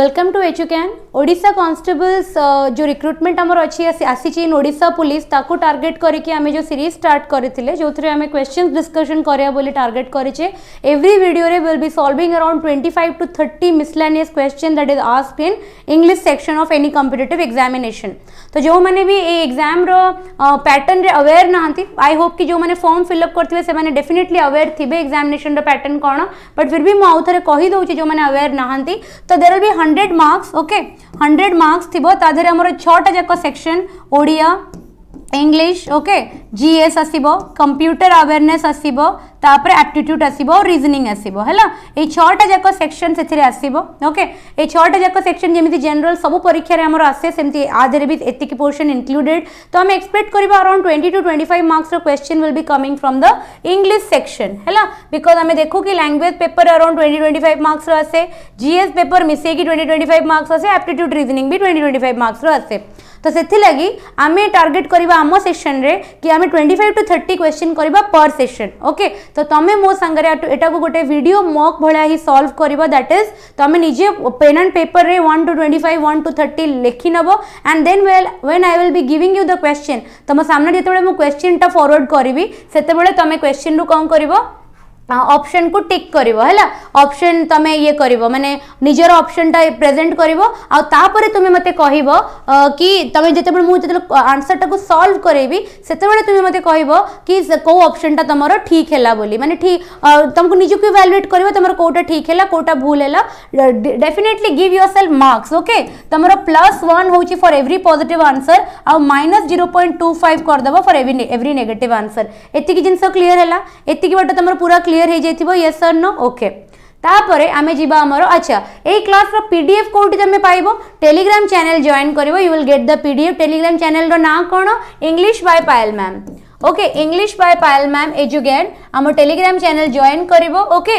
Welcome to एजुकेन Odisha constables जो recruitment आमर अच्छी आसी इन ओडिशा पुलिस ताकू टार्गेट करके आमे जो सीरीज स्टार्ट करथिले जो थरे आमे क्वेश्चंस डिस्कशन करिया बोली टार्गेट करिचे एवरी वीडियो रे will be solving around 25 to 30 miscellaneous question that is asked in English section of any competitive examination. तो जो माने भी ए एग्जाम रो पैटर्न रे अवेयर नहांती आई होप कि जो माने फॉर्म फिलअप करथिबे से माने डेफिनेटली अवेयर थिबे एग्जामिनेशन रो पैटर्न कोन बट फिर भी मु आउ थरे कहि दउची जो माने अवेयर नहांती तो there will be 100 marks okay 100 marks थिबो ता देरे हमर 6टा जाक section Odia English okay GS आसीबो कंप्यूटर अवेयरनेस आसीबो तापर एप्टीट्यूड आसीबो और रीजनिंग आसीबो हैला ए 6टा जाक सेक्शन सेथिरे आसीबो ओके ए 6टा जाक सेक्शन जेमिति जनरल सब परीक्षा रे हमर आसे सेमति आधरे भी एतिकी पोर्शन इंक्लूडेड तो हम एक्सपेक्ट करबा अराउंड 20 to 25 मार्क्स रो question will be coming from the English section हैला बिकॉज़ हमें देखो कि लैंग्वेज पेपर अराउंड 20-25 मार्क्स रो आसे जीएस पेपर मिसे की 20-25 मार्क्स आसे एप्टीट्यूड रीजनिंग भी 20-25 मार्क्स रो आसे तो सेथि लगी आमे टार्गेट करबा आमो सेक्शन रे कि आमे 25 to 30 क्वेश्चन करबा पर सेशन ओके तो तमे मो संगरे एटा को गोटे वीडियो मॉक भळा ही सॉल्व करबा दैट इज तमे निजे पेन एंड पेपर रे 1 to 25 1 to 30 लिखि नबो and then when I will be giving you the question तम सामने जेतेबेले मो क्वेश्चन ता फॉरवर्ड करबी सेतेबेले तमे क्वेश्चन रु कोन करबो ऑप्शन को टिक करिवो हैला ऑप्शन तमे ये करिवो माने निजर ऑप्शन ता प्रेजेंट करिवो आ तापरे तुमे मते कहिवो कि तमे जेतेबेले मु जेतेबेले आंसर टा को सॉल्व करेबी सेतेबेले तुमे मते कहिवो कि को ऑप्शन टा तमरो ठीक हैला बोली माने ठीक तुमको निज को इवैल्यूएट करिवो तमरो कोटा ठीक हैला कोटा भूल हैला definitely give yourself marks okay तमरो +1 होची फॉर एवरी पॉजिटिव आंसर आ -0.25 कर देबो फॉर एवरी नेगेटिव आंसर एतिकी जिंस क्लियर हैला एतिकी बट तमरो पूरा क्लियर हो जाइथिबो यस और नो ओके तापरे आमे जीवा हमरो अच्छा ए क्लास रो पीडीएफ कोड तमे पाइबो टेलीग्राम चैनल जॉइन करिवो you will get the PDF Telegram channel रो नाम कोन English by Payal ma'am okay English by Payal ma'am educate हम टेलीग्राम चैनल जॉइन करिवो ओके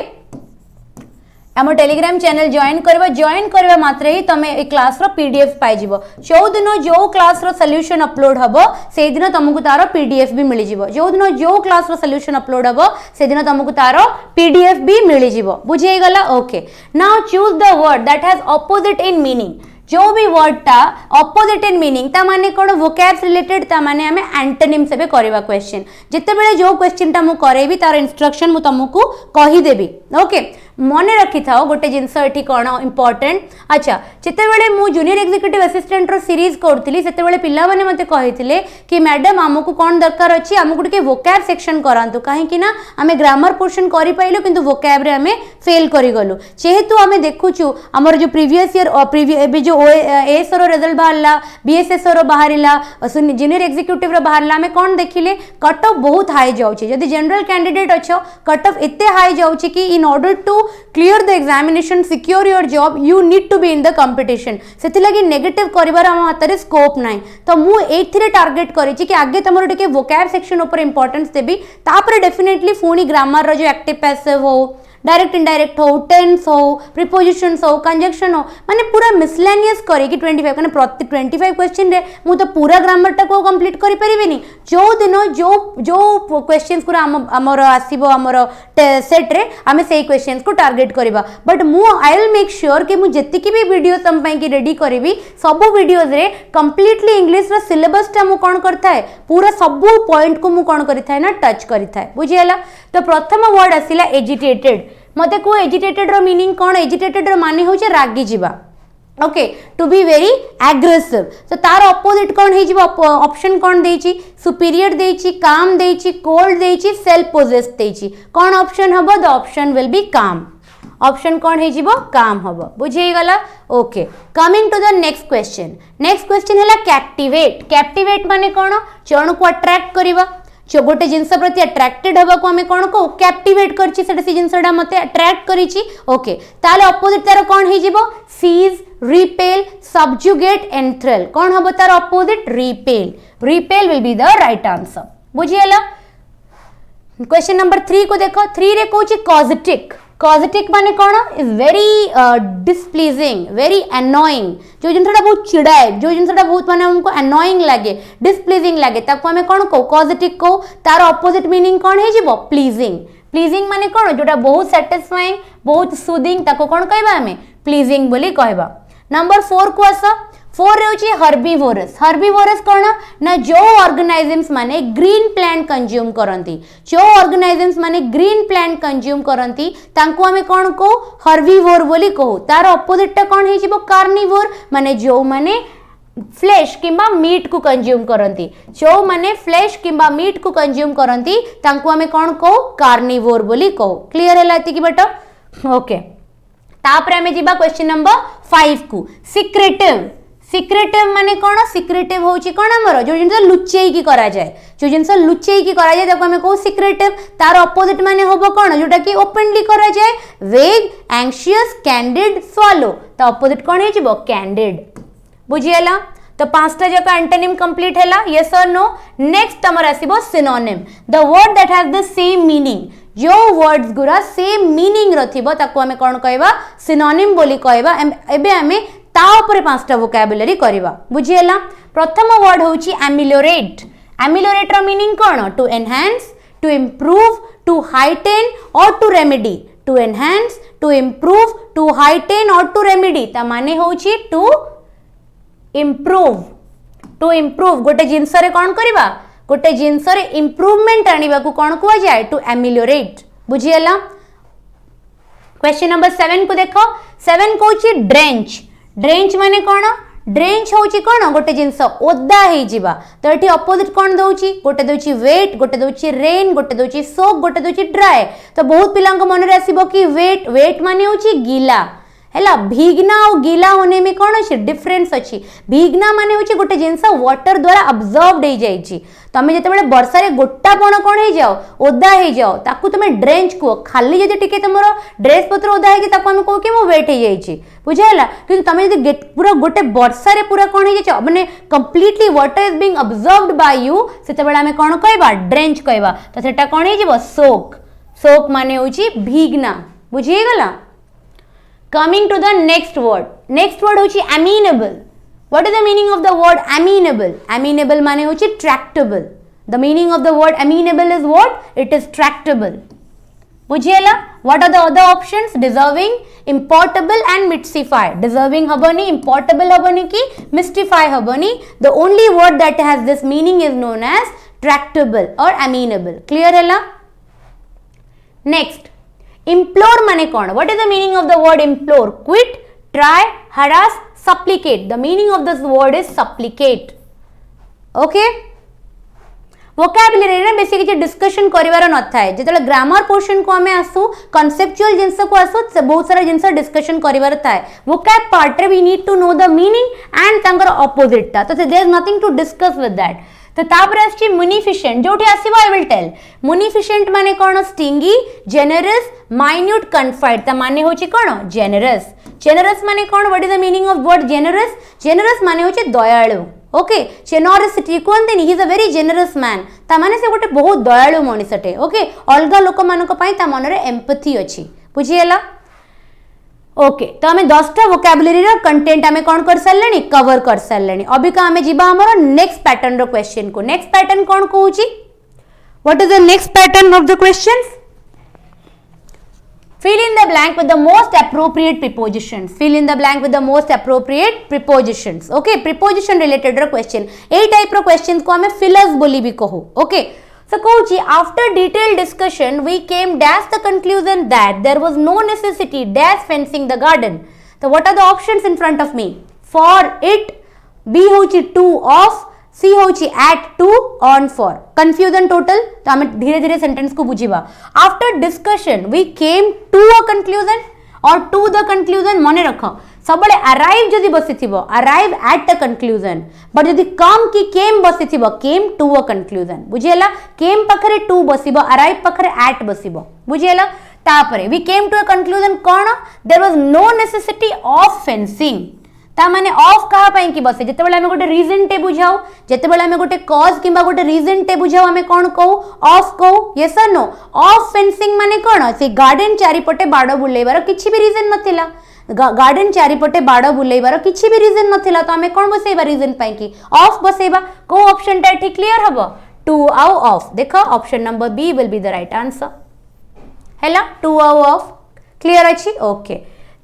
आम टेलीग्राम चैनल जॉइन करवा मात्र ही तमे ए क्लास रो पीडीएफ पाई जिवो जो दिन जो क्लास रो सॉल्यूशन अपलोड हबो से दिन तुमको तारो पीडीएफ भी मिली जिवो जो दिन जो क्लास रो सॉल्यूशन अपलोड हबो से दिन तुमको तारो पीडीएफ भी मिली जिवो बुझे गला okay now choose the word that has opposite in meaning जो भी वर्ड टा ऑपोजिट इन मीनिंग ता माने कोन वोकैब्स रिलेटेड ता माने हमें एंटोनिम से करबा क्वेश्चन जते बेले जो क्वेश्चन टा मु करेबी तार इंस्ट्रक्शन मु तुमको कहि देबी ओके मने रखी थाओ गोटे जिंस एठी कोन इंपोर्टेंट अच्छा जते बेले मु जूनियर एग्जीक्यूटिव असिस्टेंट रो सीरीज करथिली सेते बेले पिल्ला माने मते कहिथिले कि मैडम हमकु कोन दरकार अछि हमकु के वोकैब सेक्शन करांतु काहे कि ना हमें ग्रामर पोर्शन करि पाइलो किंतु वोकैब रे हमें फेल करि गलु जेहेतु हमें देखुछु हमर जो प्रीवियस ईयर एबे जो एएस रो रिजल्ट बाहरला बीएसएस रो बाहरला जूनियर एग्जीक्यूटिव रो बाहरला हमें कोन देखिले कट ऑफ बहुत हाई जाउछि जदी जनरल कैंडिडेट अछो कट ऑफ एते हाई जाउछि कि in order to clear the examination secure your job you need to be in the competition सेति लगी नेगेटिव करिवार हम हातरे स्कोप नाही तो मु एथिरे टारगेट करिछि कि आगे तमरो टिके वोकैब सेक्शन ऊपर इंपोर्टेंस देबी तापर डेफिनेटली फुनी ग्रामर रो जो एक्टिव पैसिव हो डायरेक्ट इनडायरेक्ट हो टेंस हो प्रीपोजिशंस हो कंजक्शन हो माने पूरा मिसलेनियस करी कि 25 कने प्रति 25 क्वेश्चन रे मु तो पूरा ग्रामर टा को कंप्लीट करि परिबिनी जो दिन जो क्वेश्चंस पूरा हमर आसीबो हमर सेट रे हमें सेही क्वेश्चंस को टारगेट करबा बट मु आई विल मेक श्योर कि मु जतिकी भी वीडियो तम पई कि रेडी करबी सब वीडियोस रे कंप्लीटली इंग्लिश रो सिलेबस टा मु कोन करथाय पूरा सब पॉइंट को मु कोन करिथाय ना टच करिथाय बुझियला तो प्रथम वर्ड आसिला एजिटेटेड मते को एजिटेटेड रो मीनिंग कोन एजिटेटेड रो माने होचे रागी जिबा okay to be very aggressive तो तार ऑपोजिट कोन हे जिबा ऑप्शन कोन देछि सुपीरियर देछि काम देछि कोल्ड देछि सेल्फ पोजेस्ड देछि कोन ऑप्शन हबो the option will be calm option कोन हे जिबो काम हबो बुझे गला okay coming to the next question हैला कैप्टिवेट माने कोन जण को अट्रैक्ट करबा जो गोटे जिनस प्रति अट्रैक्टेड हबा को हमें कोन को कैप्टिवेट करछि सेटा से जिनसडा मते अट्रैक्ट करिछि ओके ताले ऑपोजिट तार कोन हे जिवो सीज रिपेल सब्जुगेट एंथ्रल कोन हबो तार opposite repel will be the right answer बुझियला क्वेश्चन नंबर 3 को देखो 3 रे कोछि कॉजेटिक माने कोन is very displeasing very annoying जो जिनसडा बहुत चिड़ाए जो जिनसडा बहुत माने हमको अनोइंग लागे डिसप्लीजिंग लागे ताको हमें कोन को कॉजेटिक को तार ऑपोजिट मीनिंग कोन हे जिवो प्लीजिंग माने कोन जोटा बहुत सैटिस्फाइंग बहुत सूदिंग ताको कोन कहबा हमें प्लीजिंग बोली कहबा नंबर 4 को आस 4 रहउची हर्बिवोरस हर्बिवोरस कोन ना जो ऑर्गेनिजम्स माने ग्रीन प्लांट कंज्यूम करंती जो ऑर्गेनिजम्स माने ग्रीन प्लांट कंज्यूम करंती तांको हमें कोन को हर्बिवोर बोली कहू तार ऑपोजिट टा कोन हे जिवो कार्निवोर माने जो माने फ्लेश किंबा मीट को कंज्यूम करंती जो माने फ्लेश किंबा मीट को कंज्यूम करंती तांको हमें कोन को कार्निवोर बोली कहू क्लियर हैला एति की बेटा ओके तापर हमें जिबा क्वेश्चन नंबर 5 को सिक्रेटिव सिक्रेटिव माने कोन सिक्रेटिव होची कोन हमर जो जिंस लुचेई की करा जाए जो जिंस लुचेई की करा जाए ताको हमें को सिक्रेटिव तार ऑपोजिट माने होबो कोन जोटा की ओपनली करा जाए वेग एंग्शियस कैंडिड स्वालो ता ऑपोजिट कोन हे जिवो कैंडिड बुझियला तो पांचटा जक एंटोनिम कंप्लीट हैला यस और नो नेक्स्ट हमर आसीबो synonym the word that has the same meaning जो वर्ड्स गुरा सेम मीनिंग रथिबो ताको हमें कोन कहबा सिनोनिम बोली कहबा एबे हमें ता ऊपर पांचटा वोकैबुलरी करबा बुझियला प्रथम वर्ड होची एमिलोरेट एमिलोरेट रो मीनिंग कोन to enhance to improve to heighten और to remedy to enhance to improve to heighten और टू रेमेडी ता माने होची टू इम्प्रूव गोटे जिनस रे कोन करबा गोटे जिनस रे इंप्रूवमेंट आनिबा को कोन कुआ जाय टू एमिलोरेट बुझियला क्वेश्चन नंबर 7 को देखो 7 कोची ड्रेंच ड्रेंच माने कोन ड्रेंच होची कोन गोटे जिनस ओदा हे जिबा तो एठी ऑपोजिट कोन दोची गोटे दोची वेट गोटे दोची रेन गोटे दोची सोक गोटे दोची ड्राई तो बहुत पिलांग मन रे आसीबो कि वेट वेट माने होची गीला हैला भीगना और गीला होने में कौन अच्छी डिफरेंस अच्छी भीगना माने होची गोटे जिनस वाटर द्वारा अब्जॉर्ब्ड हो जाइछि तमे जते बेले वर्षा रे गोटापण कोन हे जाओ ओदा हे जाओ ताकू तमे ड्रेंच को खाली जदि टिके तमरो ड्रेस पत्र ओदा हे कि ताकू हम को कि मो वेट हे जाइछि बुझायला कि तमे जदि पूरा गोटे वर्षा रे पूरा कोन हे जाइछ माने completely water is being absorbed by you सेते बेले हमें कोन कहबा ड्रेंच कहबा तो सेटा कोन हे जिवो सोक सोक माने होची भीगना बुझिए गला Coming to the next word होची amenable. What is the meaning of the word amenable? Amenable माने होची tractable. The meaning of the word amenable is what? It is tractable. बुझियला? What are the other options? Deserving, importable and mystify. Deserving हबनी, importable हबनी की mystify हबनी. The only word that has this meaning is known as tractable or amenable. Clear हैला? Next. Implore माने कौन what is the meaning of the word implore quit try harass supplicate the meaning of this word is supplicate okay vocabulary रे basic जे discussion करिवार न थाए जेतले grammar portion को हमें आसु conceptual जिंस को आसु बहुत सारा जिंस डिस्कशन करिवार थाए vocab part रे we need to know the meaning and तांकर ऑपोजिट ता तो there is nothing to discuss with that तो तापर आछि मुनिफिशेंट जोठी आसीबो आई विल टेल मुनिफिशेंट माने कोन स्टिंगी जेनरस माइन्यूट कन्फाइड ता माने होची कोन जेनरस जेनरस माने कोन what is the meaning of word generous generous माने होची दयालु ओके जेनरसिटी कोनते नी he is a very generous man ता माने से गोटे बहुत दयालु मनिसटे ओके अलगा लोक मानक पई ता मन रे एम्पैथी अछि बुझियला ओके तो हमें 10टा वोकैबुलरी रो कंटेंट हमें कौन कर सारलेनी कवर कर सारलेनी अभी का हमें जीबा हमरो नेक्स्ट पैटर्न रो क्वेश्चन को नेक्स्ट पैटर्न कौन कहूची what is the next pattern of the questions fill in the blank with the most appropriate prepositions fill in the blank with the most appropriate prepositions okay preposition related row question A type row questions को हमें fillers बोली भी कहू okay so कहूची after detailed discussion we came dash the conclusion that there was no necessity dash fencing the garden so what are the options in front of me for it b होची to of सी होची at to on for confusion total तो हमें धीरे धीरे sentence को बुझीबा after discussion we came to a conclusion और to the conclusion मने रख सबले अराइव जदी बसिथिबो arrive at the conclusion but जदी कम की केम बसिथिबो केम टू अ कंक्लूजन बुझियला केम पखरे टू बसिबो अराइव पखरे एट बसिबो बुझियला तापरे we came to a conclusion कोन there was no necessity of fencing ता माने ऑफ कहा पई की बसे जते बेले हमें गोटे रीजन टे बुझाओ जते बेले हमें गोटे कॉज किबा गोटे रीजन टे बुझाओ हमें कोन कहू ऑफ कहू यस और नो ऑफ फेंसिंग माने कोन से गार्डन चारि पटे बाड़ बुलेबार किछि भी रीजन नथिला गार्डन चारि पटे बाड़ बुलेबार किछि भी रीजन नथिला तो हमें कोन बसेबा रीजन पई की ऑफ बसेबा को ऑप्शन टा ठीक क्लियर हबो टू आउ ऑफ देखो option number B will be the right answer हैला टू आउ ऑफ क्लियर अछि ओके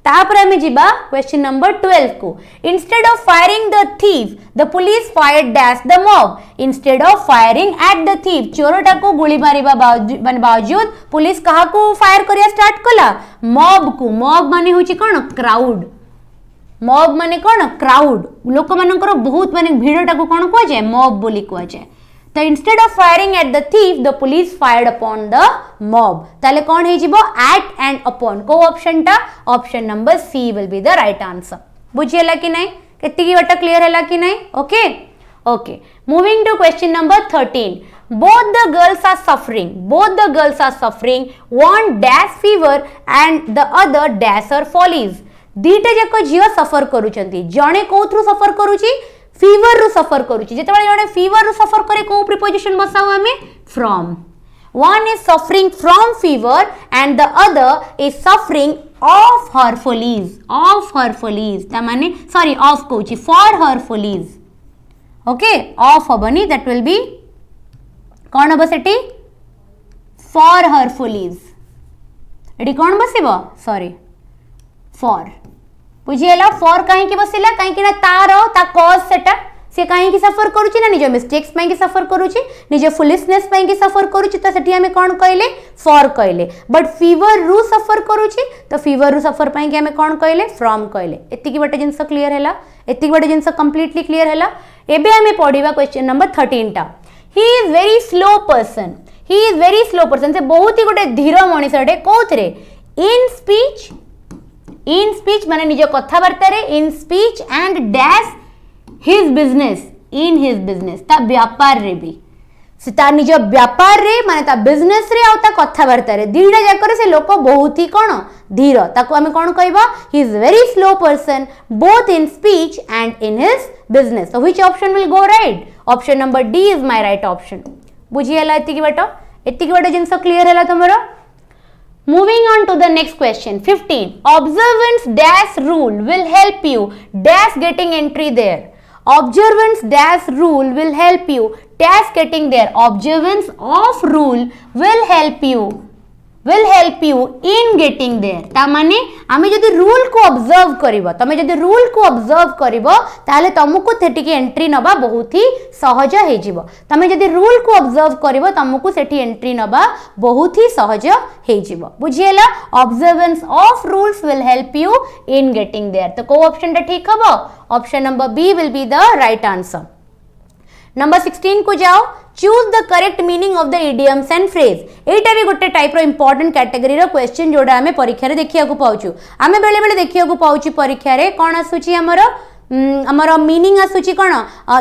तापर आमे जिबा क्वेश्चन नंबर 12 को instead of firing the thief the police fired dash the mob instead of firing at the thief चोरटा को गोली मारिबा बावजूद पुलिस कहा को फायर करिया स्टार्ट कला मॉब को मॉब माने होची कोन क्राउड मॉब माने कोन क्राउड लोक मानकर बहुत माने भीड़टा को कोन को जाय मॉब बोली को जाय तो instead of firing at the thief the police fired upon the mob ताले कोन हे जिवो एट एंड अपॉन को ऑप्शन टा option number C will be the right answer बुझियला कि नहीं केति की बटा क्लियर हैला कि नहीं okay okay moving to question number 13 both the girls are suffering one dash fever and the other dash her follies दीटा जाक झियो सफर करूचंती जणे कोथ्रु सफर करूची फीवर रु सफर करूची जेतेबेले जणे फीवर रु सफर करे को प्रीपोजिशन बसाऊ हमें from one is suffering from fever and the other is suffering of her follies ता माने sorry of Kochi for her follies okay of हबनी that will be कौन हम सेठी for her follies एडी कौन बसिबो सॉरी for बुझियला for काहे की बसिला काहे कि ना तारो ता कॉज सेटा से काहे की सफर करूची ना निजो मिस्टेक्स पई की सफर करूची निजो फुलिशनेस पई की सफर करूची त सेठी हमें कौन कहले for कहले बट फीवर रु सफर करूची तो फीवर रु सफर पई की हमें कौन कहले from कहले एति की बटे जिंस क्लियर हैला एति की बटे जिंस कंप्लीटली क्लियर हैला एबे हमें पढिबा क्वेश्चन नंबर 13 टा he is very slow person से बहुत ही गोटे धीर मनीषटे कोथरे इन स्पीच माने निज कथाबार्ता रे इन speech and dash his business ता व्यापार रे भी से ता निज व्यापार रे माने ता बिजनेस रे आ ता कथाबार्ता रे दीडा जाकर से लोक बहुत ही कोन धीर ताको हमें कोन कहबा he is very slow person both in speech and in his business so which option will go right option number D is my right option बुझियला एति की जिंस क्लियर हैला तमरो moving on to the next question 15 observance dash rule will help you dash getting entry there observance dash rule will help you dash getting there observance of rule will help you in getting there ता माने आमे जदी rule को observe करिवो तमे जदी rule को observe करिवो ताले तुमको सेठी की एंट्री नबा बहुत ही सहज हे जिवो तमे जदी रूल को ऑब्जर्व करिवो तुमको सेठी एंट्री नबा बहुत ही सहज हे जिवो बुझियला observance of rules will help you in getting there तो को ऑप्शन टा ठीक हबो option number B will be the right answer number 16 को जाओ choose the correct meaning of the idioms and phrase एटा भी गोटे टाइप रो इंपोर्टेंट कैटेगरी रो क्वेश्चन जोडा हमें परीक्षा रे देखिया को पाउछु हमें बेले बेले देखिया को पाउछु परीक्षा रे कोन आसुची हमरो मीनिंग आसुची कोन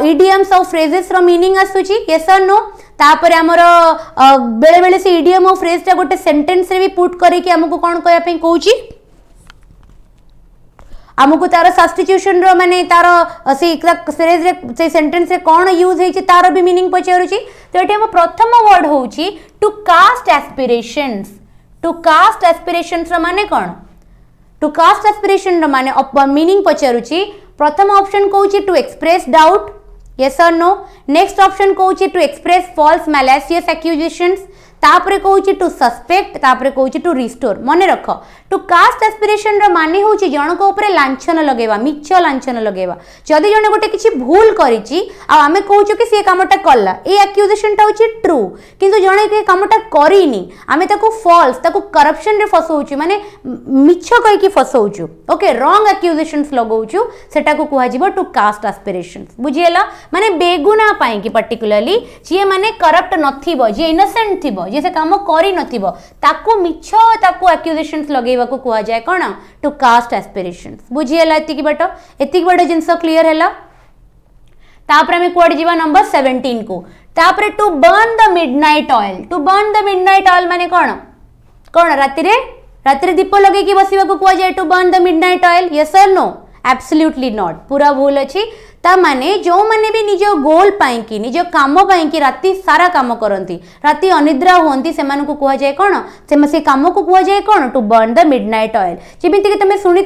इडियम्स और फ्रेजेस रो मीनिंग आसुची यस और नो तापर हमरो बेले बेले से इडियम और फ्रेज टा गोटे सेंटेंस रे भी पुट करी कि हमको कोन कहया पे कहूची आमको तार सब्स्टिट्यूशन रो माने तार से फ्रेज रे से सेंटेंस रे कोन यूज हेछि तार भी मीनिंग पचारुची तो एठी हम प्रथम वर्ड होउची टू कास्ट एस्पिरेशंस रो माने कोन टू कास्ट एस्पिरेशन रो माने मीनिंग पचारुची प्रथम ऑप्शन कहूची टू एक्सप्रेस डाउट यस और नो नेक्स्ट ऑप्शन कहूची to express false malicious accusations तापरे कहूची टू सस्पेक्ट तापरे कहूची टू रिस्टोर मने रख टू कास्ट एस्पिरेशन रो माने होची जनक ऊपर लांछन लगेबा मिछ लांछन लगेबा जदी जने गोटे किछि भूल करिछि आ हमें कहूछु कि से कामटा करला ए एक्यूजेशन टा होची ट्रू किंतु जने के कामटा करिनी हमें ताको फॉल्स ताको करप्शन रे फसौछु माने मिछ कहि कि फसौछु ओके रॉन्ग एक्यूजेशंस लगौछु सेटा को कुहा जिवो टू कास्ट एस्पिरेशंस बुझियला माने बेगुना पाई कि पर्टिकुलरली जे माने करप्ट नथिबो जे इनोसेंट थिबो जे से काम करि नथिबो ताको मिछ ताको एक्यूजेशंस लगेबा को कुहा जाय कोन टू कास्ट एस्पिरेशंस बुझियला एतिकी बट जिंस क्लियर हैला तापर हमें कोड जीवा नंबर 17 को तापर to burn the midnight oil माने कोन राति रे दीप लगे कि बसिबा को कुहा जाय to burn the midnight oil yes और नो एब्सोल्युटली नॉट पूरा भूल अछि ता माने जो माने भी निज गोल पाई कि निज काम पाई कि राति सारा काम करती राति अनिद्रा होती से कह जाए कौन से काम को कह जाए कौन to burn the midnight oil जमीती कि तुम शुणी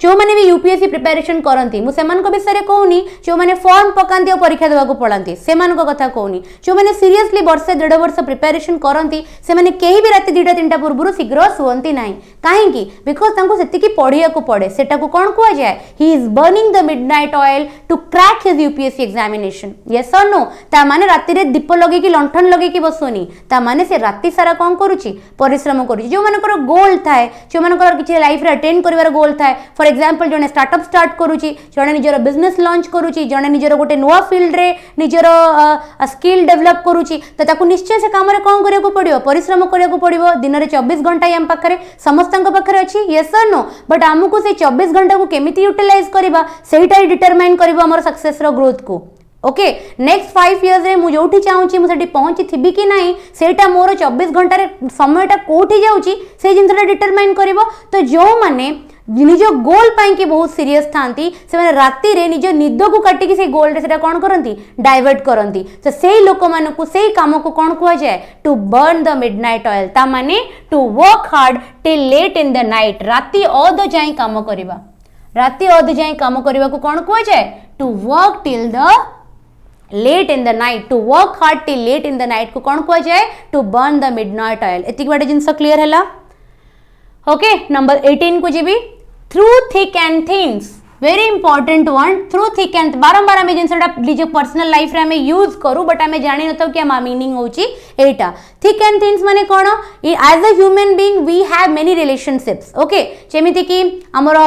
जो मैंने भी यूपीएससी प्रिपरेशन करती मुझे विषय कहूनी जो मैंने फॉर्म पकाती और परीक्षा देवाक पड़ाती से कथा कहूनी जो मैंने सीरियसली वर्षे 1.5 वर्ष प्रिपरेशन करती से कहीं भी राति 2टा 3टा पूर्व शीघ्र शुअंती ना कहीं बिकज से पढ़िया पड़े से कौन कह जाए he is burning the midnight oil to crack his UPSC examination yes और नो ता माने राति रे दीप लगे लंठन लगे बसुनी ता माने से राति सारा कौन करुच्ची परिश्रम करुच्ची जो मानकर गोल थाए जो मानकर किसी लाइफ रे अटेंड करिवार गोल थाए फॉर एग्जांपल जने स्टार्टअप स्टार्ट करुच्ची जने निजर बिजनेस लॉन्च करुच्ची जने निजर गोटे नुआ फील्ड रे निजर स्किल डेवलप करुच्ची तो ताकू निश्चय से काम रे कौन करिया पड़िबो परिश्रम करिया पड़िबो दिन रे 24 घंटा हम पाखरे समस्तन पाखरे अछि यस और नो बट हमकु से 24 घंटा को केमिति यूटिलाइज करबा सेटा ही डिटरमाइन करबो हमर सक्सेस रो ग्रोथ को ओके नेक्स्ट 5 इयर्स रे मु जोठी चाहूची मु सेठी पहुंची थिबी कि नाही सेटा मोर 24 घंटा रे समयटा कोठी जाउची से जिनसटा डिटरमाइन करबो तो जो माने निज गोल पाई कि बहुत सीरियस थांती से माने राति रे निज निद को काटी कि से गोल रे सेटा कोन करंती डाइवर्ट करंती तो सेही लोक मानकु सेही काम को कोन कुआ जाय to burn the midnight oil ता माने to work hard till late in the night राति अध जाई काम करबा राति अध जाई काम करबा को कोन कुआ जाय to work till the late in the night to work hard till late in the night को कौन कह जाए to burn the midnight oil एतिक बाटे जिनस क्लियर हैला ओके नंबर 18 को जीबी through thick and thins very important one through thick and बारंबार आम जिनसा निज पर्सनल लाइफ रे आम यूज करूँ बट आम जानी न कि मीनिंग होची एटा थिक एंड थिन्स माने कौन as a human being we have many relationships okay जेमिति कि हमर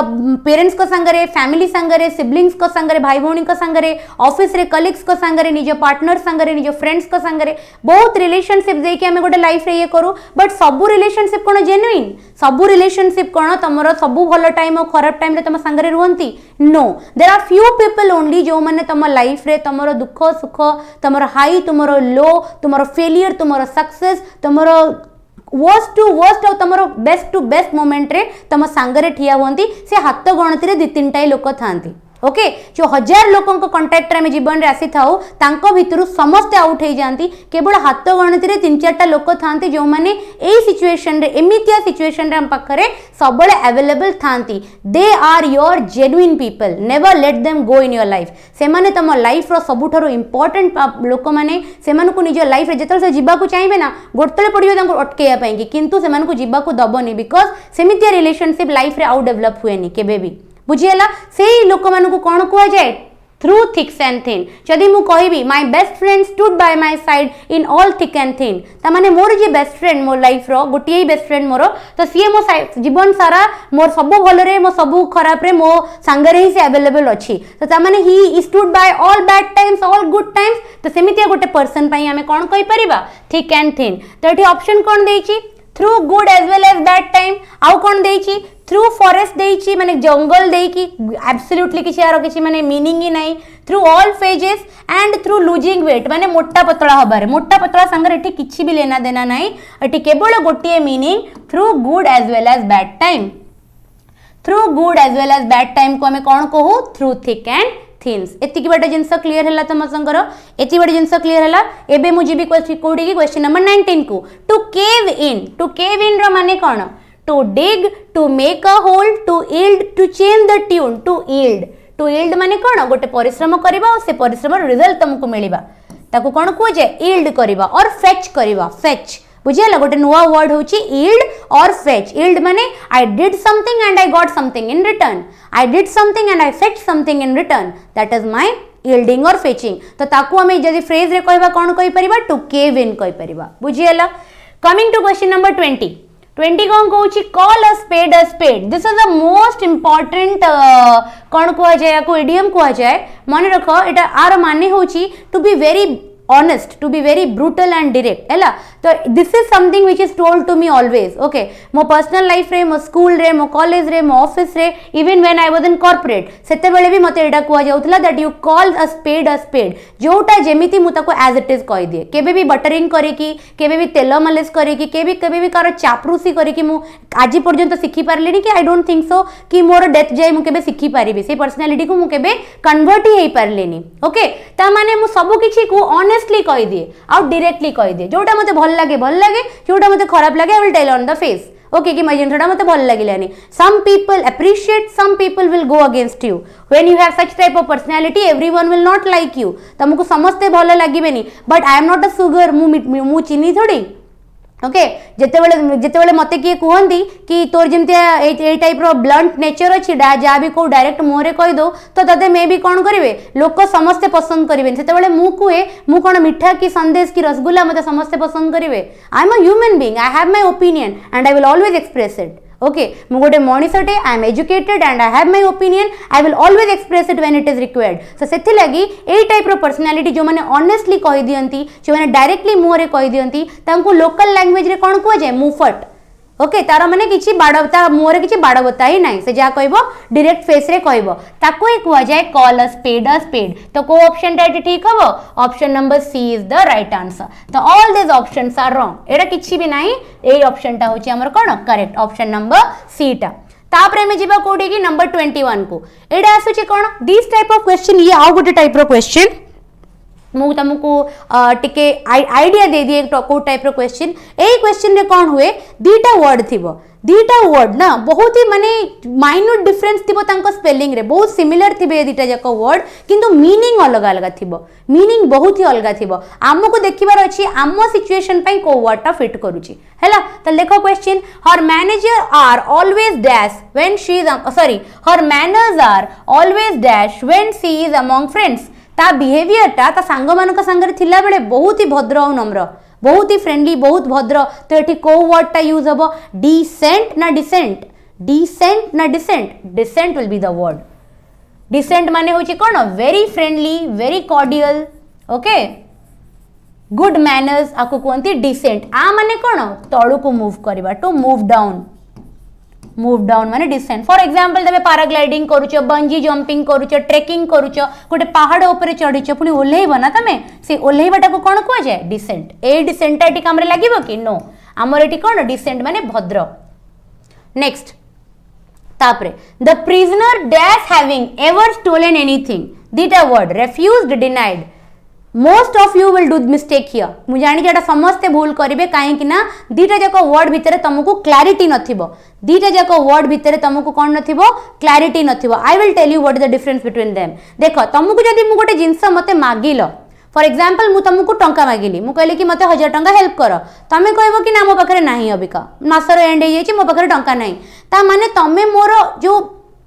पेरेंट्स को संगरे फैमिली संगरे सिबलिंग्स को संगरे भाई भौणी को संगरे ऑफिस रे कलीग्स को संगरे निज पार्टनर संगरे निज फ्रेंड्स को संगरे बहुत रिलेशनशिप दे कि आम गोटे लाइफ रे ये करू बट सबू रिलेशनशिप कौन जेन्युइन सबू रिलेशनशिप कौन तुम सबू भल टाइम और खराब टाइम रे तुम संगरे रुहंती no there are few people only जो मैंने तुम लाइफ रे तुम दुख सुख तुम हाई तुम लो तुम फेलियर तुम सक्सेस तुम वर्स्ट टू वर्स्ट और तुम बेस्ट टू बेस्ट मोमेंट रे तुम सांगरे ठिया हुंती से हाथ गणति रे 2-3टा लोक थांती ओके जो 1000 लोकों को कांटेक्ट रे जीवन रे आसी थाओ तांको भितरु समस्ते आउट हो जाती केवल हाथ गणति रे 3-4टा लोक थांती जो माने एई सिचुएशन रे एमितिया सिचुएशन रे हम पाखरे सबले अवेलेबल थांती they are your genuine people never let them go in your life से माने तम लाइफ रो सबुठारो इंपोर्टेंट लोक माने से मानकु निज लाइफ रे जेतल से जीवा को चाहिबे ना गोटले पडियो तांको अटकेया पई किंतु से मानकु जीवा को दबनी बिकॉज़ सेमितिया रिलेशनशिप लाइफ रे आउट डेवलप हुएनी केबे भी बुझिएला सेही लोक मानकु कोन कुआ जाए थ्रू थिक्स एंड थिन जदि मु कहबी my best friend stood by my side in all thick and thin ता माने मोर जे बेस्ट फ्रेंड मोर लाइफ रो गोटिए बेस्ट फ्रेंड मोर तो सीए मो जीवन सारा मोर सबु भल रे मो सबु खराब रे मो संगरे ही से अवेलेबल अछि तो ता माने he stood by all bad times all good times तो सेमितिया गोटे पर्सन पई हमें कोन कहि परिबा थिक एंड थिन तो एठी ऑप्शन कोन देछि through good as well as bad time आउ कोन देछि थ्रू फॉरेस्ट देछि माने जंगल देछि एब्सोल्युटली किछि यार किछि माने मीनिंग ही नाही through all phases and through losing weight माने मोटा पतला हबारे मोटा पतला संगे एठी किछि भी लेना देना नाही एठी केवल गोटिए meaning through good as well as bad time through good as well as bad time को हमें कोन कहू थ्रू थिक एंड थिन्स एतिकी बाटे जिनस क्लियर हैला तम संगर एति बाटे जिनस क्लियर हैला एबे मु जीबी कोडी की क्वेश्चन नंबर 19 को टू केव इन रो माने कोन to dig to make a hole to yield to change the tune to yield माने कोन गोटे परिश्रम करबा और से परिश्रम रिजल्ट तुमको मिलिबा ताको कोन को जे यील्ड करबा और फेच करबा फेच बुझियला गोटे नुआ वर्ड होची यील्ड और फेच यील्ड माने I did something and I got something in return I did something and I fetch something in return that is my yielding और फेचिंग तो ताकू हमें जदी फ्रेज रे कहबा कोन कहि परिबा टू केव इन कहि परिबा बुझियला कमिंग टू क्वेश्चन नंबर 20 कौन कहूँ call a spade this is the most important कौन कह जाए को इडियम कह जाए मन रख एटा आर माने होची to be very honest to be very brutal and direct हैला तो this is something which is told to me always okay मो पर्सनल लाइफ रे मो स्कूल रे मो कॉलेज रे मो ऑफिस रे even when I was in corporate सेते बेले भी मते एटा कुआ जाउतला that you call a spade जोटा जेमिति मु ताको एज इट इज कहि दिए केबे भी बटरिंग करे की केबे भी तेल मालिश करे की केबे भी कार चापरूसी करे की मु आज पर्यंत शिखी पारलिनी कि आई डोंट थिंक सो कि मोर डेथ जाय मु केबे शिखी पारिबे से पर्सनालिटी को मु केबे कन्वर्ट ही पारलिनी ओके ता माने मु सब किछि को ऑनेस्टली कहि दिए आ डायरेक्टली कहि दिए जोटा मते भल लागे जोटा मते खराब लागे I will tell on the face okay कि मैं जिनटा मते भल लागिलानी some people appreciate some people will go against you when you have such type of personality everyone will not like you तुमको समस्ते भल लागिबेनी but I am not a sugar मु चीनी थोड़ी ओके जेतेबेले मते किए कहती कि तोर जमती ए टाइप रो ब्लंट नेचर अच्छी जहाँ भी को डायरेक्ट मुहरे कही दो तो तते मे भी कौन करेंगे लोक समस्ते पसंद करेंगे से मु कहे मु कौन मिठा कि संदेश कि रसगुल्ला मते समस्ते पसंद करेंगे I am a human being I have my opinion and I will always express it okay मु गोटे मनीषटे I am educated and I have my opinion I will always express it when it is required so सेथि लगी ए type रो personality जो माने honestly कहि दियंती जो माने डायरेक्टली मुहरे कहि दियंती तांको लोकल लैंग्वेज रे कोन को जाय मुफट ओके तार माने किछि बाडवता मुहरे किछि बाडवता ही नाही से जा कहबो डायरेक्ट फेस रे कहबो ताको ही कुआ जाय कॉल अ स्पेड तो को ऑप्शन दैट ठीक हबो option number C is the right answer तो all this options are wrong एटा किछि भी नाही ए ऑप्शन टा होछि हमर कोन करेक्ट ऑप्शन नंबर सी टा तापरे में जिबा कोडी की नंबर 21 को एटा आसुछि cone this type of question ये आउ गोटे टाइप रो क्वेश्चन मु तुमको टिके आइडिया दे दिए को टाइप रो क्वेश्चन ए क्वेश्चन रे कोन हुए दीटा वर्ड थिबो दीटा वर्ड ना बहुत ही माने माइन्यूट डिफरेंस थिबो तांको स्पेलिंग रे बहुत सिमिलर थिबे दीटा जाको वर्ड किंतु मीनिंग अलग अलग थिबो मीनिंग बहुत ही अलग थिबो हमको देखिबार अछि आमो सिचुएशन पई को वर्ड टा फिट करूची हैला त देखो question her manager are always dash when she is sorry her manners are always dash when she is among friends ता बिहेवियर ता सांग मानक संगे थिला बेले बहुत ही भद्र और नम्र बहुत ही फ्रेंडली बहुत भद्र तो ये को वर्ड टा यूज हम डिसेंट ना decent decent will be the word decent माने होची कोन very friendly very cordial okay good manners आको कहते डिसेंट आ माने कोन तळु को मूव करबा टू मूव डाउन माने डिसेंट फॉर एग्जांपल तबे पैराग्लाइडिंग करूचो बंजी जंपिंग करूचो ट्रेकिंग करूचो गोटे पहाड़ ऊपर चढ़ीचो पुनी ओल्हेइबो ना तमे से ओल्हेइबाटा को कोन कुआ जाय डिसेंट ए डिसेंट एटी कामरे लागिबो कि नो हमर एटी कोन डिसेंट माने भद्र नेक्स्ट तापरे the prisoner dash having ever stolen anything दीटा word refused denied most of you will do mistake here मु जानि जेटा समस्ते भूल करिवे काहे कि ना दीटा जाको वर्ड भितरे तुमको क्लैरिटी नथिबो दीटा जाको वर्ड भितरे तुमको कोन नथिबो क्लैरिटी नथिबो I will tell you what is the difference between them देखो तुमको जदी मु गोटे जिंस मते मागिलो फॉर एग्जांपल मु तुमको टंका मागिली मु कहले कि मते 1000 टंका हेल्प करो तमे कहबो कि ना मो पाखरे नाही अबिका मासर एंड हे जेछि मो पाखरे टंका नाही ता माने तमे मोर जो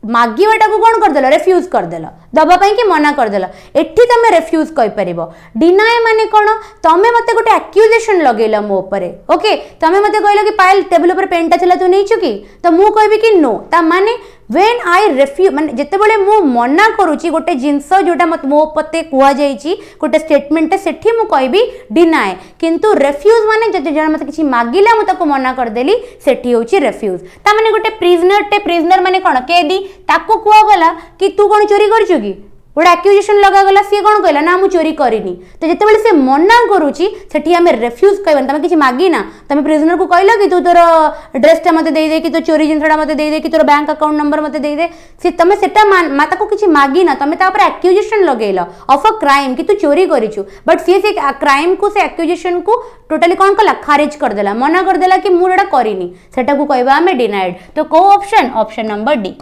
मागिवाटा को कौन करदेल रिफ्यूज करदेल दबा कि मना करदेल एठी तमे रिफ्यूज कहि परिबो डिनाय माने कोन तमे मते गोटे एक्यूजेशन लगेला मो ऊपर ओके तमे मते कहलो कि पायल टेबल ऊपर पेनटा थिला तू नै चुकी तो मु कहबी कि नो ता माने व्हेन आई रिफ्यूज माने जते बेले मु मना करूची गोटे जिंस जोटा मत मो पते कुआ जाईची गोटे स्टेटमेंट सेठी मु कहबी डिनाय किंतु रिफ्यूज माने जते जण मते किछि मागिला मु ताको मना कर देली सेठी होची रिफ्यूज ता माने गोटे प्रिजनर माने कोन केदी ताको कुआ गला कि तू कोन चोरी करछु की गोटे एक्यूजेशन लगा गला सी कौन कहला ना मु चोरी करिनी तो जिते बेले से मना करूची सेठी हमें रिफ्यूज कहबन तमे किछि मागी ना तमे प्रिजनर को कहलो कि तू तोर ड्रेस टा मते दे दे कि तो चोरी जिनसडा मते दे दे कि तोर बैंक अकाउंट नंबर मते दे दे से तमे सेटा माता को किछि मागी ना तमे ता पर एक्यूजेशन लगेला ऑफ अ क्राइम कि तू चोरी करिछु बट से क्राइम को से एक्यूजेशन को टोटली कौन कला खारिज कर देला मना कर देला कि मु एटा करिनी सेटा को कहबा हमें डिनाइड तो को ऑप्शन नंबर डी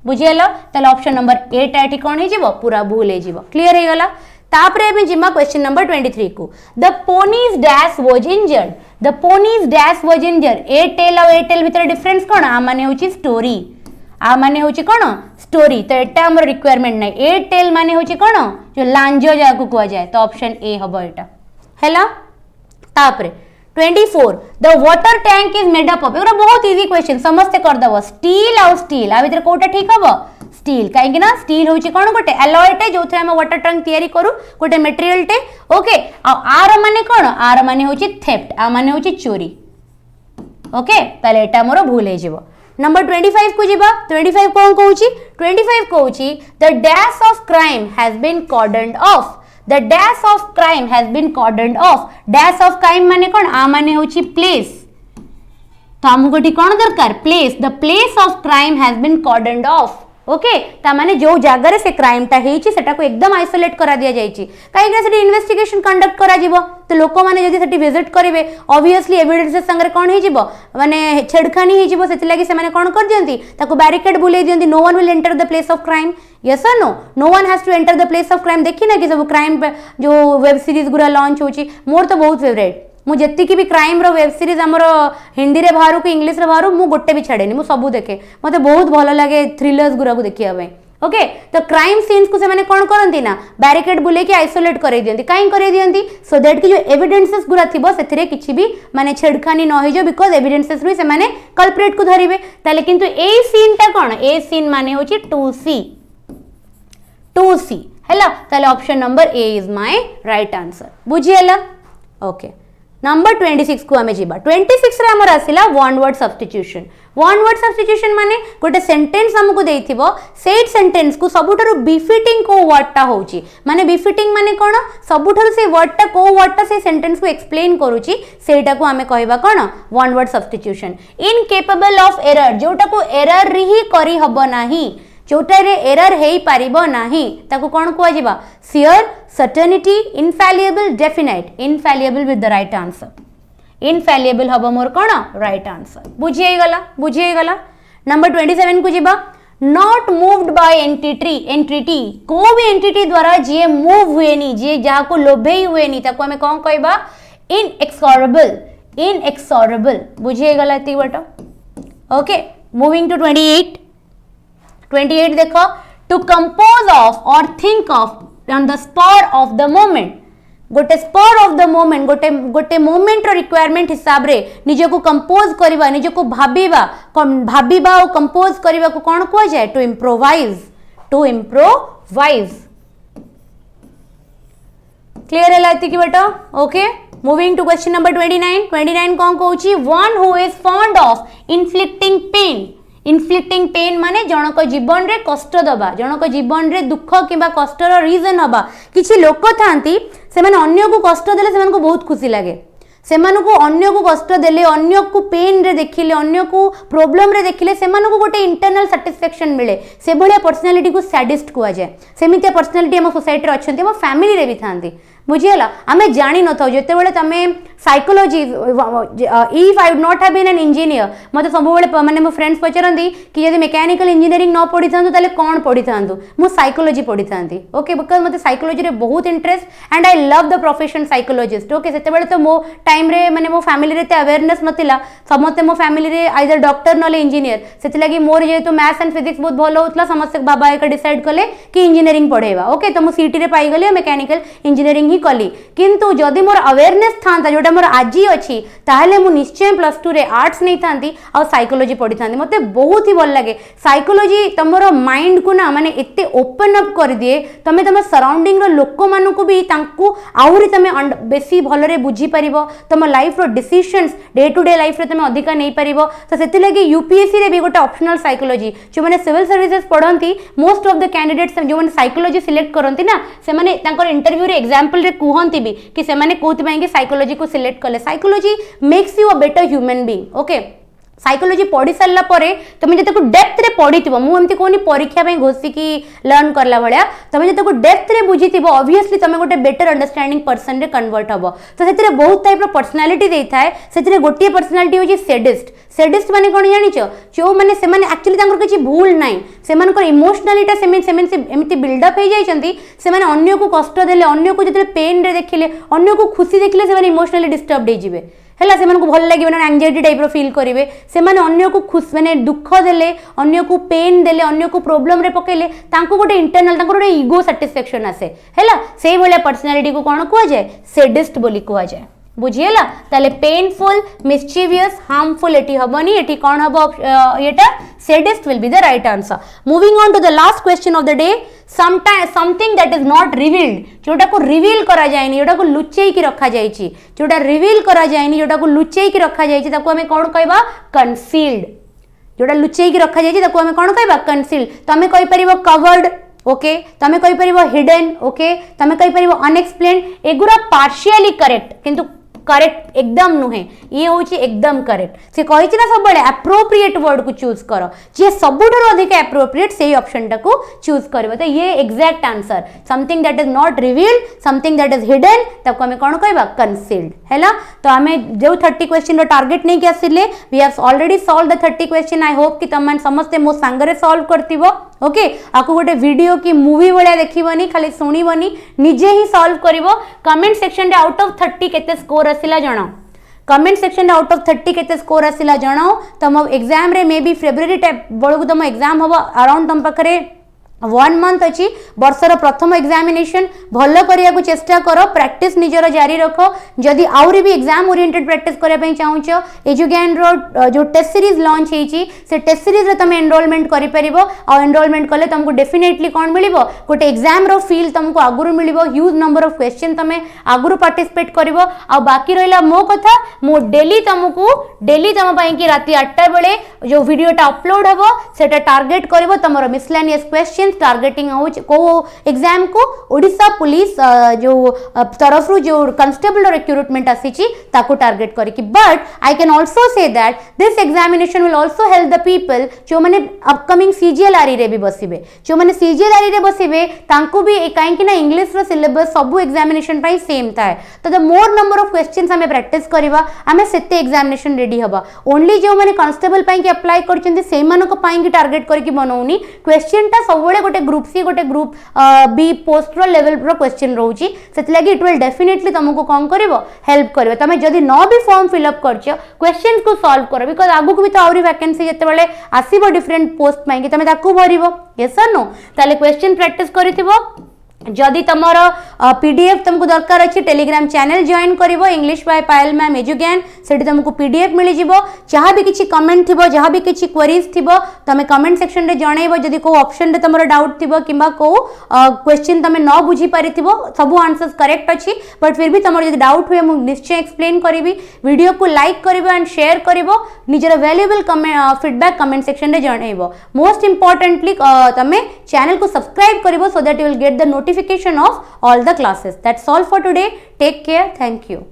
बुझियलो तले ऑप्शन नंबर 8 एटी कोन हे जीवो पूरा भूल हे जीवो क्लियर हे गला तापरे एबे जिमा क्वेश्चन नंबर 23 को the ponies dash was injured a tail or a tell भीतर डिफरेंस कोन आ माने होची स्टोरी आ माने होची कोन स्टोरी तो एटा हमर रिक्वायरमेंट नै ए टेल माने होची कोन जो लांजो जाको कुआ जाय तो ऑप्शन ए हबो एटा हैला तापरे 24 the water tank is made up of एगुरा बहुत इजी क्वेश्चन समझते कर दबो स्टील और स्टील आ भीतर कोटा ठीक हबो स्टील कहीं ना स्टील हूँ कौन गोटे एलॉयटे जो थे वाटर टैंक तैयारी करू गोटे मटेरियल टे ओके आर माने कौन आर माने हूँ थेफ्ट आ माने हूँ चोरी ओके ताले एटा मोर भूल हो जिवो नंबर 25 को जीवा 25 कौन कहूँ 25 कहूँ the dash of crime has been cordoned off the dash of crime has been cordoned off dash of crime माने कौन आ माने हूँ प्लेस तो आमको कौन दरकार place the place of crime has been cordoned off okay ता माने जो जगार से क्राइम टा हेची सेटा को एकदम आइसोलेट करा दिया जायछि काहे सेठी इन्वेस्टिगेशन कंडक्ट करा जिवो तो लोक माने जदि सेठी विजिट करिवे ऑब्वियसली एविडेंसेस संगे कोन हे जिवो माने छेड़खानी हे जिवो सेति लागि से माने कोन कर दियंती ताको बैरिकेड बुले दियंती no one will enter the place of crime yes और no one has to enter the place of crime देखि ना कि सब क्राइम जो वेब सीरीज गुरा लॉन्च होची मोर तो बहुत फेवरेट मु जत्ती भी क्राइम रो वेब सीरीज हमर हिंदी रे बाहर को इंग्लिश रे बाहर मु गोटे भी छाड़ेनी मु सबू देखे मते बहुत भलो लागे थ्रिलर्स गुरा को देखिया पई ओके तो क्राइम सीन्स को से माने कोन करंती ना बैरिकेड बुले के आइसोलेट करे दियंती काई करे दियंती सो दैट कि जो एविडेंसेस गुरा थिबो सेथिरे किछि भी माने छेड़खानी न होई जो बिकॉज़ एविडेंसेस रे से माने कल्प्रेट को धरिबे ताले किंतु ए सीन ता कोन ए सीन माने होची 2C हैला ताले option number A is my right answer बुझियला ओके नंबर 26 को आमे जीबा 26 रे हमर आसिला वन वर्ड सब्स्टिट्यूशन माने गोटे सेंटेंस हमको देइथिबो सेट सेंटेंस को सबुठारु बिफिटिंग को वर्ड टा होची माने बिफिटिंग माने कोन सबुठारु से वर्ड टा को वर्ड टा से सेंटेंस को एक्सप्लेन करूची सेटा को आमे कहबा कोन one word substitution incapable of error जोटा को एरर रि ही करी हबो नाही जोटारे एरर हेई पारिबो नाही ताको कोन कुआ जिबा sure certainty infallible definite infallible with the right answer infallible हबो मोर कोन राइट आंसर बुझिए गला नंबर 27 को जिबा नॉट मूव्ड बाय एंटिटी को भी एंटिटी द्वारा जे मूव हुएनी जे जा को लोभेई हुएनी ताको हमें कोन कहबा इनएक्सोरेबल बुझिए गला ती बटा ओके मूविंग टू 28 देखो to compose of or think of on the spur of the moment गोटे स्पर ऑफ द मोमेंट गोटे मोमेंट रो रिक्वायरमेंट हिसाब रे निजे को कंपोज करबा निजे को भाबीबा और कंपोज करबा को कोन को जाय टू इम्प्रोवाइज क्लियर है लाती की बेटा okay moving to question number 29 कौन कहूची one who is fond of inflicting pain माने जनक जीवन रे कष्ट दबा जनक जीवन रे दुख किबा कष्टर रीजन हबा किछि लोक थांती से माने अन्य को कष्ट देले से को बहुत खुशी लागे से को अन्य को कष्ट देले अन्य को पेन रे देखिले अन्य को प्रॉब्लम रे देखिले से को गोटे इंटरनल सैटिस्फैक्शन मिले से भलिया पर्सनालिटी को सैडिस्ट कुआ जाए सेमितिया पर्सनालिटी हम सोसाइटी रे अछंती हम फैमिली रे भी थांती बुझीगला आमे जानी न थाउ जते बेले तमे psychology if I would not have been an engineer मते सब बेले माने मो फ्रेंड्स पचरंदी कि यदि मैकेनिकल इंजीनियरिंग न पढ़ी थांतु ताले कोन पढ़ी थांतु मु साइकोलॉजी पढ़ी थांती ओके बिकॉज़ मते साइकोलॉजी रे बहुत interest and I love the profession psychologist okay सेते बेले तो मो टाइम रे माने मो फैमिली रे ते अवेयरनेस नथिला समस्त मो फैमिली रे आइदर डॉक्टर नले इंजीनियर सेति लागि मोर जेतु मैथ्स एंड फिजिक्स बहुत भलो होतला समस्त बाबा एक डिसाइड कले कि इंजीनियरिंग पढ़ेबा ओके तो मो सीटी रे पाई गले मैकेनिकल इंजीनियरिंग ही कली किंतु जदि मोर अवेयरनेस थांता जोटा मोर आजी अछि ताहले मु निश्चय +2 रे आर्ट्स नै थांती आ साइकोलॉजी पढ़ी थांती मते बहुत ही भल लागे साइकोलॉजी तमरो माइंड को ना माने एते ओपन अप कर दिए तमे तम सराउंडिंग रो लोक मानु को भी तांकू आउरी तमे बेसी भल रे बुझी परिबो तम लाइफ रो decisions day to day life रे तमे अधिका नै परिबो तो सेति लागि यूपीएससी रे भी गोटे ऑप्शनल साइकोलॉजी जो माने सिविल सर्विसेज पढंती मोस्ट ऑफ द कैंडिडेट्स जो माने साइकोलॉजी सिलेक्ट करंती ना से माने तांकर इंटरव्यू रे एग्जांपल रे कहंती भी कि से माने कोथि पई कि साइकोलॉजी को सिलेक्ट कले psychology makes you a better human being okay psychology पढ़ी सारा पर तुम जो डेप्थ रे पढ़ी मुझे कहनी परीक्षा घोषिकी लर्न करला भाया तुम जो डेप्थ रे बुझी ऑब्वियसली तुम गोटे बेटर अंडरस्टैंडिंग पर्सन रे कन्वर्ट हम तो से बहुत टाइप पर्सनालीटी देता है से गोटे पर्सनालीटी हूँ सेडिस्ट माने कौन जानिच जो मैंने एक्चुअली किसी भूल ना से इमोशनालीटा एमती बिल्डअप हो जाती से अन्य को कष्ट देले अन्य को जो पेन रे देखिले अन्य को खुशी देखिले से इमोशनाली डिस्टर्ब हो है से भल लगे एंजाइटी टाइप फील करेंगे से अन्य को खुश मैंने दुख देले अन्य को पेन देले अन्य को प्रोब्लेम रे पकेले तांको गोटे इंटरनल गोटे इगो सैटिस्फैक्शन आसे है से भाया पर्सनालीटी को कौन कह जाए सेडिस्ट बोली कह जाए बुझीगला ताले पेनफुल मिस्चिवियस हार्मफुल एटी हबनी एटी कौन हम येटा Saddest will be the right answer. Moving on to the last question of the day. Something that is not revealed, जोटा को रिवील करा जायनी, जोटा को लुचेई की रखा जायची, जोटा रिवील करा जायनी, जोटा को लुचेई की रखा जायची, ताको हमें कौन कहबा? कंसील्ड. जोटा लुचेई की रखा जायची ताको हमें कौन कहबा? कंसील्ड. तमे कहि परिबो कवर्ड, ओके, तमे कहि परिबो हिडन, ओके, तमे कहि परिबो अनएक्सप्लेन्ड. एगुरा पार्शियली करेक्ट, किंतु करेक्ट एकदम नुहे, ये होची एकदम करेक्ट. से कहि ना सब बळे एप्रोप्रिएट वर्ड को चूज करो, जे सबुठारो अधिक एप्रोप्रिएट सेही ऑप्शन टा को चूज करबो. तो ये exact answer. Something that is not revealed, something that is hidden, ताको हमें कोन कहबा? कंसील्ड. हैला. तो हमें जो 30 क्वेश्चन रो टारगेट नहीं कि आसिले, we have already solved the 30 question. I hope कि तमन समस्त मो संगरे सॉल्व करतिबो. ओके, आकु गोटे वीडियो की मूवी वाला देखिबनी, खाली सुनिबनी, निजे ही सॉल्व करिवो. कमेंट सेक्शन रे आउट ऑफ 30 केते स्कोर आसिला जणाओ. कमेंट सेक्शन रे आउट ऑफ 30 केते स्कोर आसिला जणाओ. तम एग्जाम रे मे बी फेब्रुआरी टाइप बळगु तम एग्जाम हबो अराउंड तम पखरे 1 मंथ अच्छी. वर्षर प्रथम एग्जामिनेशन भल करिया को चेष्टा करो, प्रैक्टिस निजर जारी रखो. जदि आउरी भी एग्जाम ओरिएंटेड प्रैक्टिस करिया पई चाहुचो, एजुगैन रो जो टेस्ट सीरीज लॉन्च हेची, से टेस्ट सीरीज रे तमे एनरोलमेंट करि परिबो. आ एनरोलमेंट कले तुमको डेफिनेटली कोन मिलिबो? गोटे एग्जाम रो फील तुमको आगुरु मिलिबो. ह्यूज नंबर ऑफ क्वेश्चन तमे आगुरु पार्टिसिपेट करिवो. आ बाकी रहिला मो कथा, मो डेली तम पई कि राती 8टा बेले जो वीडियोटा अपलोड हबो सेटा टारगेट करिवो तमरो मिसलेनियस क्वेश्चन टारगेटिंग को एग्जाम को ओडिशा पुलिस जो तरफ जो कांस्टेबल रिक्रूटमेंट आसीची ताको टारगेट करिकी. But I can also say that this examination will also help the people जो माने अपकमिंग सीजीएलआरई रे भी बसिबे. जो माने सीजीएलआरई रे बसिबे तांको भी काहे कि ना इंग्लिश रो सिलेबस सब एग्जामिनेशन पई सेम थाए. तो the more number of questions हमें प्रैक्टिस करबा, हमें सेते एग्जामिनेशन रेडी हबा. ओनली जो माने कांस्टेबल पई कि अप्लाई करचंदी सेही मानको पई कि टारगेट करके बनौनी. क्वेश्चन टा सब गोटे ग्रुप सी गोटे ग्रुप बी पोस्ट रो लेवल रो क्वेश्चन रहउची. सेति लागि इट विल डेफिनेटली तुमको कोन करबो? हेल्प करबो. तमे जदी न भी फॉर्म फिल अप करछ, क्वेश्चंस को सॉल्व करो, बिकॉज़ आगु को भी तो आउरी वैकेंसी जते बेले आसीबो डिफरेंट पोस्ट पई कि तमे ताकू भरिबो. यस और नो? ताले क्वेश्चन प्रैक्टिस करिथिबो. जदि तमर पीडीएफ तुमको दरकार अच्छी, टेलीग्राम चैनल जॉइन करिवो इंग्लिश बाय पायल मैम एजुगैन. सेठी तुमको पीडीएफ मिली जिवो. जहाँ भी किछि कमेंट थिबो, जहाँ भी किछि क्वेरीज थिबो, तमे कमेंट सेक्शन रे जणाइबो. जदि को ऑप्शन रे तमर डाउट थिबो किबा को क्वेश्चन तमे न बुझी पारिथिबो, सब आंसर्स करेक्ट अछि, बट फिर भी तमर जदि डाउट हुए मु निश्चय एक्सप्लेन करिवि. वीडियो को लाइक करिवो एंड शेयर करिवो. निजर वैल्यूएबल फीडबैक कमेंट सेक्शन रे जणाइबो. मोस्ट इंपोर्टेंटली तमे चैनल को सब्सक्राइब करिवो, so that you will get the notification of all the classes. That's all for today. Take care. Thank you.